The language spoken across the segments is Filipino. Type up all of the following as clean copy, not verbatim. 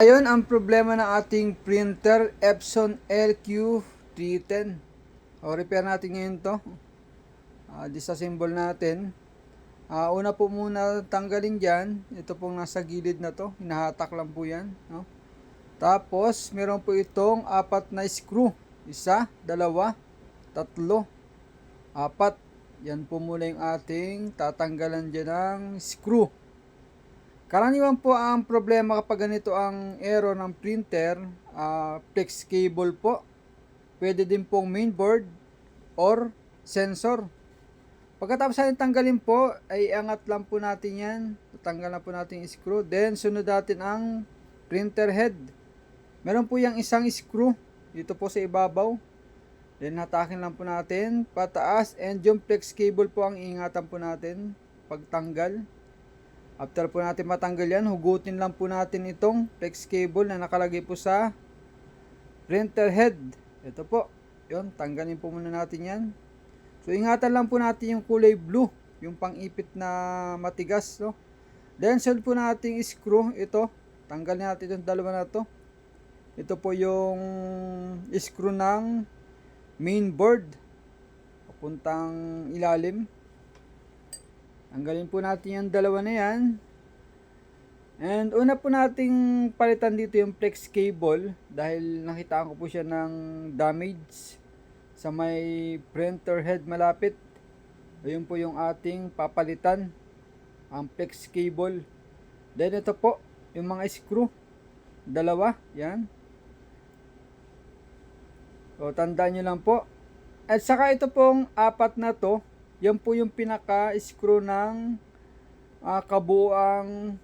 Ayun ang problema ng ating printer Epson LQ310. O repair natin ngayon to. Disassemble natin. Una po muna tanggalin dyan. Ito pong nasa gilid na to. Hinahatak lang po yan. No? Tapos meron po itong apat na screw. Isa, dalawa, tatlo, apat. Yan po muna yung ating tatanggalan dyan ng screw. Karaniwan po ang problema kapag ganito ang error ng printer, flex cable po. Pwede din pong mainboard or sensor. Pagkatapos natin tanggalin po, ay angat lang po natin yan. Tatanggal na po natin yung screw. Then sunod natin ang printer head. Meron po yung isang screw dito po sa ibabaw. Then hatakin lang po natin pataas, and yung flex cable po ang iingatan po natin pagtanggal. After po natin matanggal yan, hugutin lang po natin itong flex cable na nakalagay po sa printer head. Ito po. Yun, tanggalin po muna natin yan. So, ingatan lang po natin yung kulay blue, yung pang-ipit na matigas. No? Then, sunod po natin screw. Ito, tanggalin natin itong dalawa na to. Ito po yung screw ng mainboard. Papuntang ilalim. Tanggalin po natin yung dalawa na yan. And una po nating palitan dito yung flex cable dahil nakitaan ko po siya ng damage sa may printer head malapit. Ayun po yung ating papalitan, ang flex cable. Then ito po yung mga screw, dalawa, yan. So tandaan nyo lang po. At saka ito pong apat na to, yan po yung pinaka screw ng kabuuang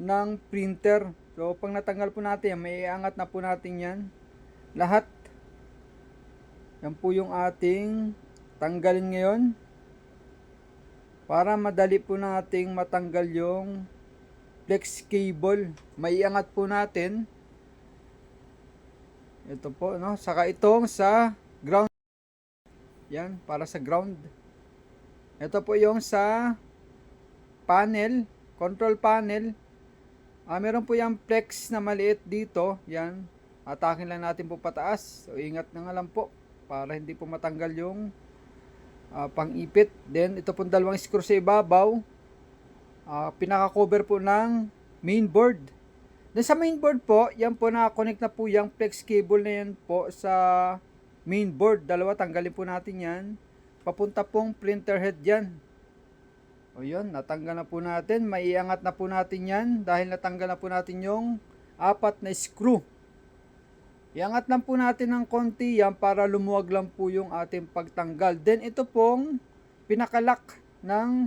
ng printer. So pag natanggal po natin yan, may iangat na po natin yan lahat. Yan po yung ating tanggalin ngayon para madali po nating matanggal yung flex cable. May iangat po natin ito po, no? Saka itong sa ground, yan, para sa ground. Ito po yung sa panel, control panel. Meron po yung flex na maliit dito. Yan. Atakin lang natin po pataas. So, ingat na nga lang po para hindi po matanggal yung pang-ipit. Then, ito po dalawang screw sa ibabaw. Pinaka-cover po ng mainboard. Then, sa mainboard po, yan po nakakonect na po yung flex cable na yan po sa mainboard. Dalawa, tanggalin po natin yan. Papunta pong printer head yan. O yun, natanggal na po natin. Maiangat na po natin yan dahil natanggal na po natin yung apat na screw. Iangat lang po natin ng konti yan para lumuwag lang po yung ating pagtanggal. Then ito pong pinakalak ng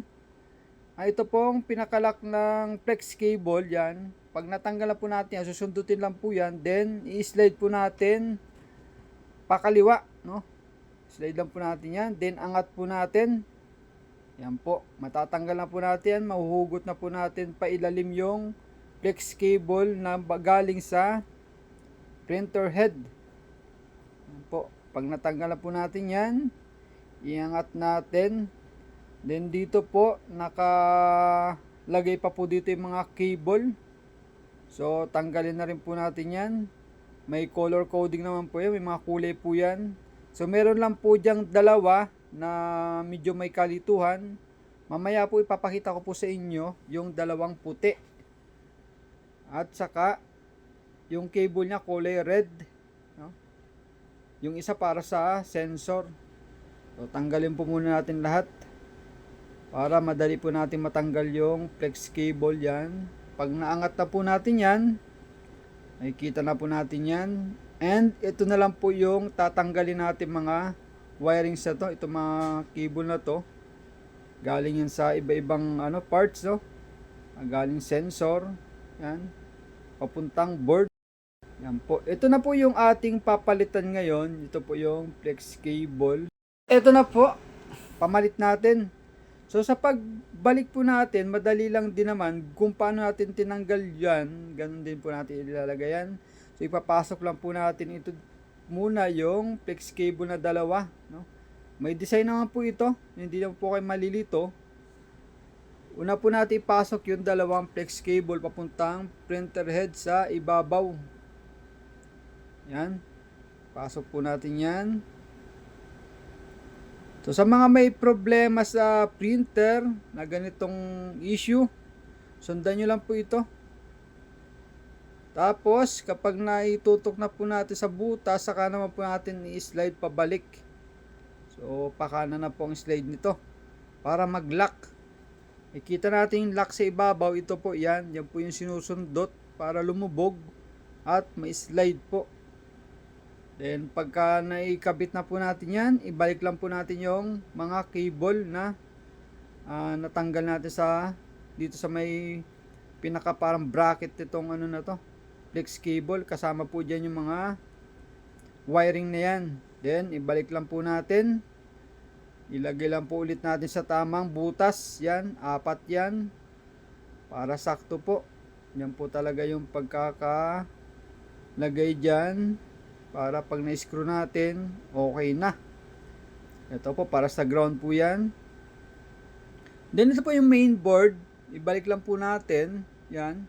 flex cable yan. Pag natanggal na po natin yan, susundutin lang po yan. Then i-slide po natin pakaliwa, no? Slide lang po natin yan. Then angat po natin. Yan po. Matatanggal na po natin yan. Mahuhugot na po natin pailalim yung flex cable na galing sa printer head. Yan po. Pag natanggal na po natin yan, iangat natin. Then dito po, nakalagay pa po dito yung mga cable. So, tanggalin na rin po natin yan. May color coding naman po yan. May mga kulay po yan. So meron lang po diyang dalawa na medyo may kalituhan. Mamaya po ipapakita ko po sa inyo yung dalawang puti. At saka yung cable niya kulay red, no? Yung isa para sa sensor. So tanggalin po muna natin lahat para madali po natin matanggal yung flex cable yan. Pag naangat na po natin yan, nakikita na po natin yan. And ito na lang po yung tatanggalin natin mga wirings na to. Ito mga cable na to. Galing yan sa iba-ibang parts, no? Galing sensor. Yan. Papuntang board. Yan po. Ito na po yung ating papalitan ngayon. Ito po yung flex cable. Ito na po. Pamalit natin. So sa pagbalik po natin, madali lang din naman kung paano natin tinanggal yan. Ganun din po natin ilalagay yan. So ipapasok lang po natin ito muna yung flex cable na dalawa, no? May design naman po ito, hindi lang po kayo malilito. Una po natin ipasok yung dalawang flex cable papuntang printer head sa ibabaw. Yan. Pasok po natin yan. So sa mga may problema sa printer na ganitong issue, sundan nyo lang po ito. Tapos kapag naitutok na po natin sa butas, saka naman po natin i-slide pabalik. So pakana na po ang slide nito para mag-lock. Ikita natin yung lock sa ibabaw. Ito po yan. Yan po yung sinusundot para lumubog at ma-slide po. Then pagka naikabit na po natin yan, ibalik lang po natin yung mga cable na natanggal natin sa dito sa may pinaka parang bracket nitong ano na to, flex cable. Kasama po dyan yung mga wiring na yan. Then ibalik lang po natin. Ilagay lang po ulit natin sa tamang butas. Yan, 4 yan. Para sakto po. Yan po talaga yung pagkakalagay dyan. Para pag na-screw natin, okay na. Ito po, para sa ground po yan. Then ito po yung main board. Ibalik lang po natin. Yan.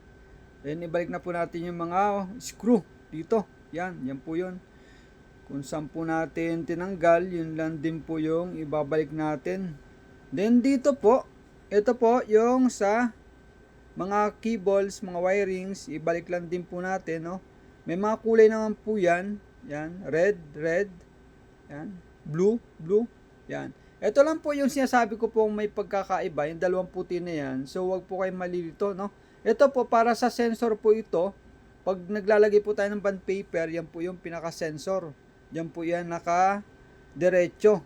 Then ibalik na po natin yung mga screw dito. Yan, yan po yun. Kung saan po natin tinanggal, yun lang din po yung ibabalik natin. Then dito po, ito po yung sa mga cables, mga wirings, ibalik lang din po natin, no? May mga kulay naman po yan. Yan, red, yan, blue, yan. Ito lang po yung sinasabi ko po may pagkakaiba, yung dalawang puti na yan. So wag po kayong malilito, no? Ito po para sa sensor po ito. Pag naglalagay po tayo ng bond paper, yan po yung pinaka-sensor. Yan po yan naka-diretso.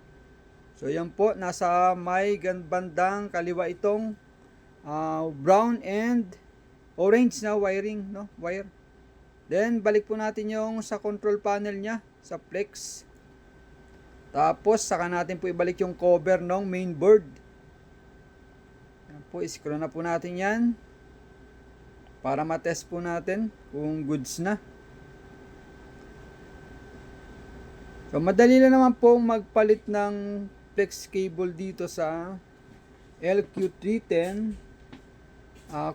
So yan po, nasa may bandang kaliwa itong brown and orange na wiring, no? Wire. Then balik po natin yung sa control panel niya, sa flex. Tapos saka natin po ibalik yung cover ng main board. Yan po, screw na po natin yan. Para matest po natin kung goods na. So madali lang naman po magpalit ng flex cable dito sa LQ310.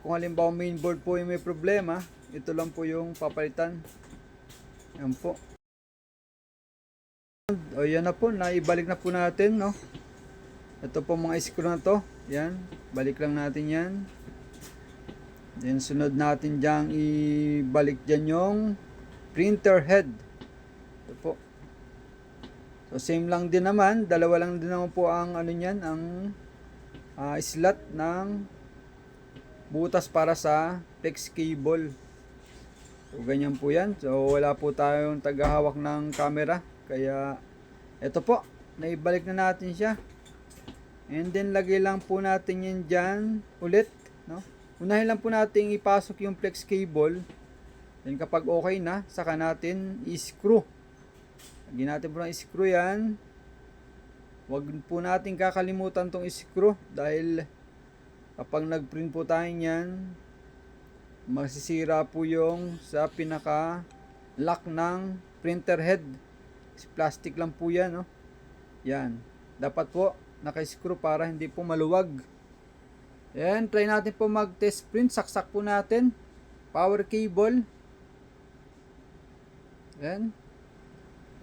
Kung halimbawa main board po yung may problema, ito lang po yung papalitan. Yan po. O yan na po, naibalik na po natin, no? Ito po mga screw na to. Yan, balik lang natin yan. Then sunod natin dyan, ibalik dyan yung printer head. Ito po. So same lang din naman, dalawa lang din naman po ang ano niyan, ang slot ng butas para sa flex cable. So ganyan po yan. So wala po tayong tagahawak ng camera, kaya ito po, naibalik na natin siya. And then lagay lang po natin yan dyan ulit, no? Unahin lang po natin ipasok yung flex cable. Then kapag okay na, saka natin i-screw. Lagyan natin po ng screw yan. Huwag po natin kakalimutan tong screw dahil kapag nag-print po tayo yan, masisira po yung sa pinaka lock ng printer head. Plastic lang po yan, no? Yan. Dapat po naka-screw para hindi po maluwag. Yan, try natin po mag-test print. Saksak po natin. Power cable. Yan.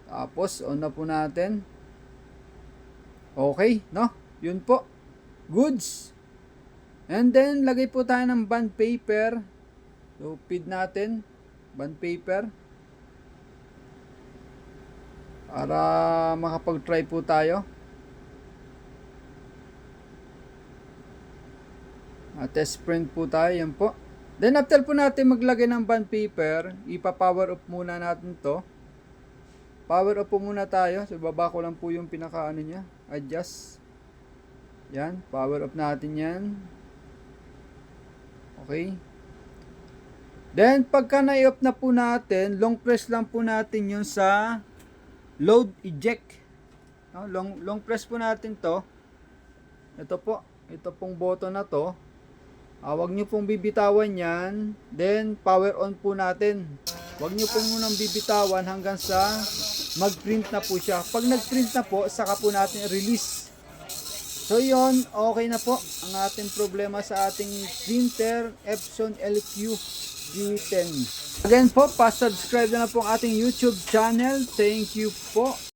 Tapos, on na po natin. Okay, no? Yun po. Goods. And then, lagay po tayo ng bond paper. So, feed natin. Bond paper. Para makapag-try po tayo. Test print po tayo. Yan po. Then, after po natin maglagay ng bond paper, ipa-power off muna natin to. Power off po muna tayo. So, baba ko lang po yung pinaka-ano niya. Adjust. Yan. Power off natin yan. Okay. Then, pagka na-off na po natin, long press lang po natin yung sa load eject. No? Long press po natin to. Ito po. Ito pong button na to. Huwag nyo pong bibitawan yan. Then, power on po natin. Huwag nyo pong munang bibitawan hanggang sa mag-print na po siya. Pag nag-print na po, saka po natin release. So yon, okay na po ang ating problema sa ating printer Epson LQ G10. Again po, pa-subscribe na po ang ating YouTube channel. Thank you po.